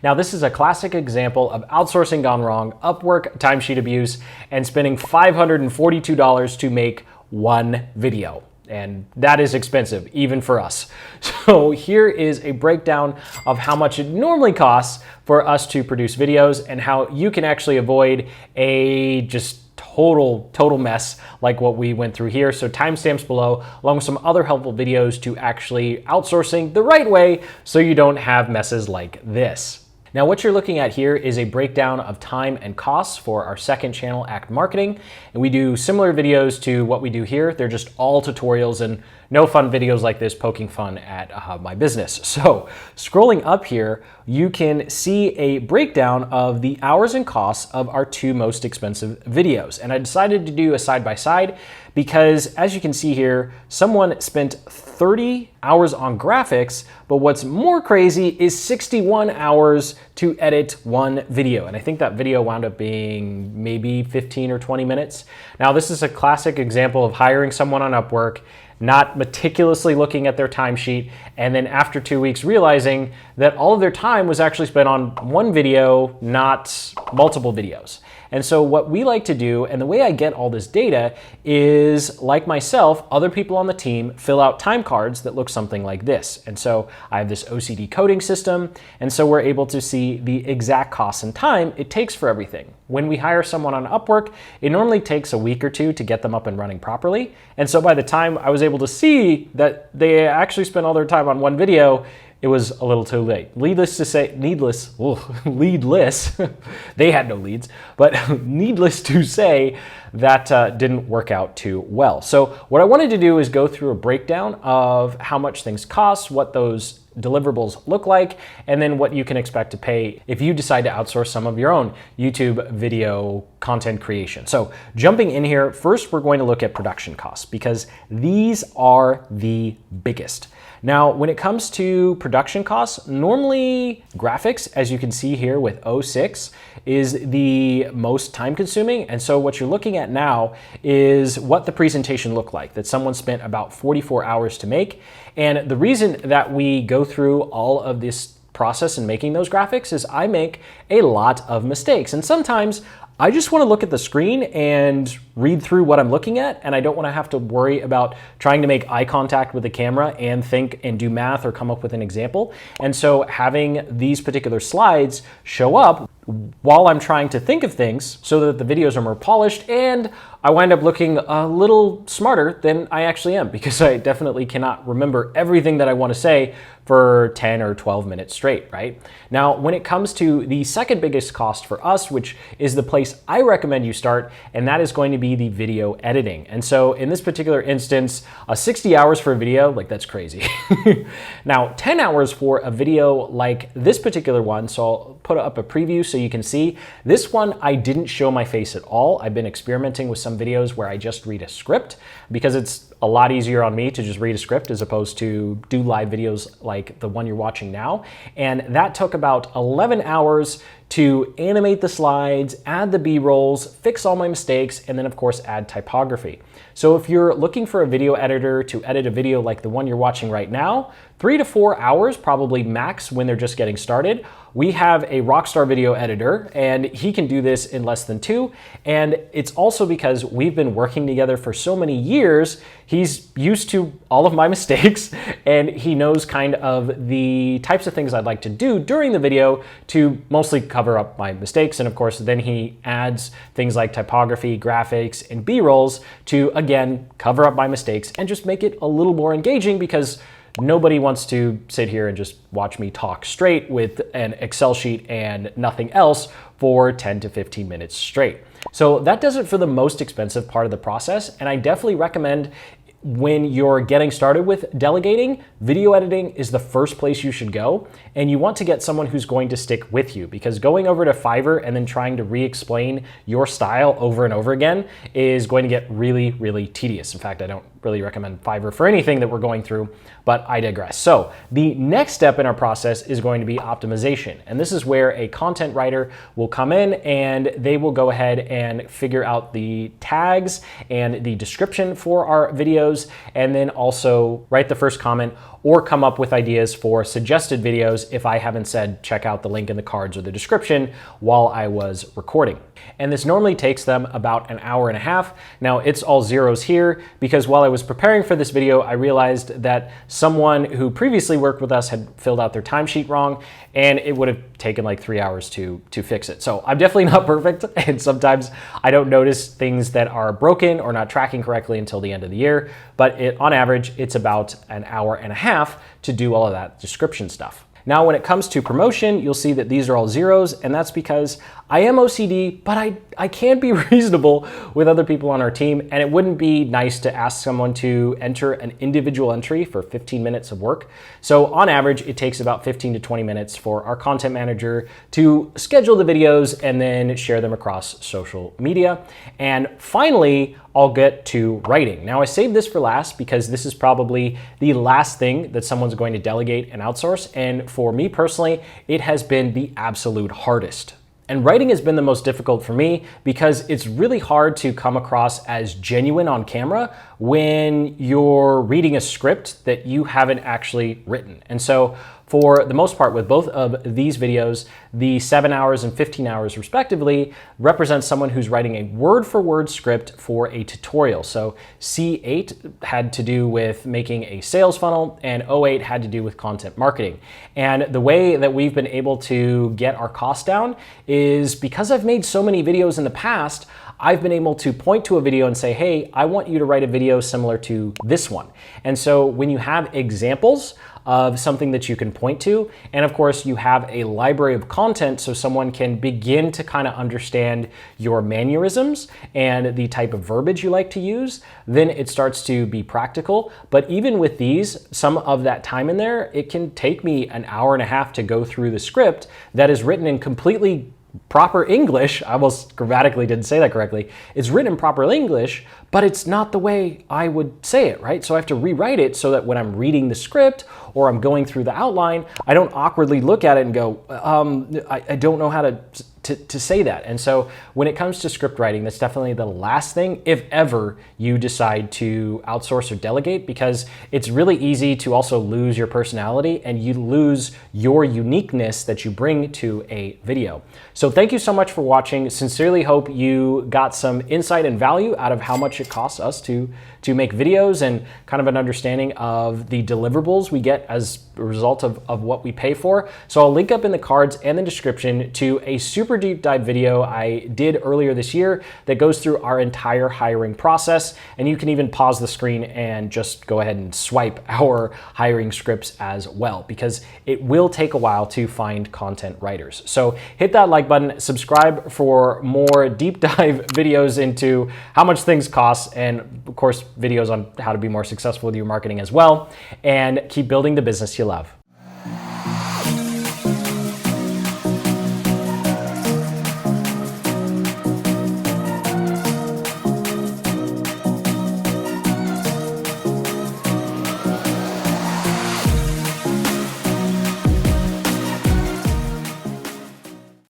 Now, this is a classic example of outsourcing gone wrong, Upwork timesheet abuse, and spending $542 to make one video. And that is expensive, even for us. So here is a breakdown of how much it normally costs for us to produce videos and how you can actually avoid a just total mess like what we went through here. So timestamps below, along with some other helpful videos to actually outsourcing the right way so you don't have messes like this. Now, what you're looking at here is a breakdown of time and costs for our second channel, Act Marketing. And we do similar videos to what we do here. They're just all tutorials and no fun videos like this poking fun at my business. So scrolling up here, you can see a breakdown of the hours and costs of our two most expensive videos. And I decided to do a side-by-side because, as you can see here, someone spent 30 hours on graphics, but what's more crazy is 61 hours to edit one video. And I think that video wound up being maybe 15 or 20 minutes. Now, this is a classic example of hiring someone on Upwork, not meticulously looking at their timesheet, and then after 2 weeks realizing that all of their time was actually spent on one video, not multiple videos. And so what we like to do, and the way I get all this data is, like myself, other people on the team fill out time cards that look something like this. And so I have this OCD coding system, and so we're able to see the exact costs and time it takes for everything. When we hire someone on Upwork, it normally takes a week or two to get them up and running properly. And so by the time I was able to see that they actually spent all their time on one video, it was a little too late. Needless, they had no leads, but needless to say, that didn't work out too well. So what I wanted to do is go through a breakdown of how much things cost, what those deliverables look like, and then what you can expect to pay if you decide to outsource some of your own YouTube video content creation. So jumping in here, first we're going to look at production costs because these are the biggest. Now, when it comes to production costs, normally graphics, as you can see here with 06, is the most time consuming. And so what you're looking at now is what the presentation looked like that someone spent about 44 hours to make. And the reason that we go through all of this process in making those graphics is I make a lot of mistakes. And sometimes I just want to look at the screen and read through what I'm looking at, and I don't want to have to worry about trying to make eye contact with the camera and think and do math or come up with an example. And so having these particular slides show up while I'm trying to think of things so that the videos are more polished, and I wind up looking a little smarter than I actually am because I definitely cannot remember everything that I want to say for 10 or 12 minutes straight, right? Now, when it comes to the second biggest cost for us, which is the place I recommend you start, and that is going to be the video editing. And so in this particular instance, 60 hours for a video, like that's crazy. Now, 10 hours for a video like this particular one, so I'll put up a preview so you can see. This one, I didn't show my face at all. I've been experimenting with some videos where I just read a script because it's a lot easier on me to just read a script as opposed to do live videos like the one you're watching now. And that took about 11 hours to animate the slides, add the B-rolls, fix all my mistakes, and then of course add typography. So if you're looking for a video editor to edit a video like the one you're watching right now, 3 to 4 hours probably max when they're just getting started. We have a Rockstar video editor and he can do this in less than 2. And it's also because we've been working together for so many years, he's used to all of my mistakes and he knows kind of the types of things I'd like to do during the video to mostly cover up my mistakes. And of course, then he adds things like typography, graphics, and B-rolls to, again, cover up my mistakes and just make it a little more engaging because nobody wants to sit here and just watch me talk straight with an Excel sheet and nothing else for 10 to 15 minutes straight. So that does it for the most expensive part of the process. And I definitely recommend when you're getting started with delegating, video editing is the first place you should go. And you want to get someone who's going to stick with you because going over to Fiverr and then trying to re-explain your style over and over again is going to get really, really tedious. In fact, I don't really recommend Fiverr for anything that we're going through, but I digress. So the next step in our process is going to be optimization. And this is where a content writer will come in and they will go ahead and figure out the tags and the description for our videos, and then also write the first comment or come up with ideas for suggested videos if I haven't said check out the link in the cards or the description while I was recording. And this normally takes them about an hour and a half. Now it's all zeros here because while I was preparing for this video, I realized that someone who previously worked with us had filled out their timesheet wrong, and it would have taken like 3 hours to fix it. So I'm definitely not perfect, and sometimes I don't notice things that are broken or not tracking correctly until the end of the year, but on average, it's about an hour and a half to do all of that description stuff. Now, when it comes to promotion, you'll see that these are all zeros, and that's because I am OCD, but I can't be reasonable with other people on our team, and it wouldn't be nice to ask someone to enter an individual entry for 15 minutes of work. So on average, it takes about 15 to 20 minutes for our content manager to schedule the videos and then share them across social media. And finally, I'll get to writing. Now I saved this for last because this is probably the last thing that someone's going to delegate and outsource. And for me personally, it has been the absolute hardest. And writing has been the most difficult for me because it's really hard to come across as genuine on camera when you're reading a script that you haven't actually written. And so for the most part, with both of these videos, the 7 hours and 15 hours respectively represent someone who's writing a word-for-word script for a tutorial. So C8 had to do with making a sales funnel, and O8 had to do with content marketing. And the way that we've been able to get our costs down is because I've made so many videos in the past, I've been able to point to a video and say, hey, I want you to write a video similar to this one. And so when you have examples of something that you can point to, and of course you have a library of content so someone can begin to kind of understand your mannerisms and the type of verbiage you like to use, then it starts to be practical. But even with these, some of that time in there, it can take me an hour and a half to go through the script that is written in completely proper English. I almost grammatically didn't say that correctly. It's written in proper English, but it's not the way I would say it, right? So I have to rewrite it so that when I'm reading the script or I'm going through the outline, I don't awkwardly look at it and go, I don't know how to say that. And so when it comes to script writing, that's definitely the last thing, if ever you decide to outsource or delegate, because it's really easy to also lose your personality and you lose your uniqueness that you bring to a video. So thank you so much for watching. Sincerely hope you got some insight and value out of how much it costs us to make videos and kind of an understanding of the deliverables we get as a result of what we pay for. So I'll link up in the cards and the description to a super deep dive video I did earlier this year that goes through our entire hiring process. And you can even pause the screen and just go ahead and swipe our hiring scripts as well, because it will take a while to find content writers. So hit that like button, subscribe for more deep dive videos into how much things cost, and of course, videos on how to be more successful with your marketing as well, and keep building the business you love.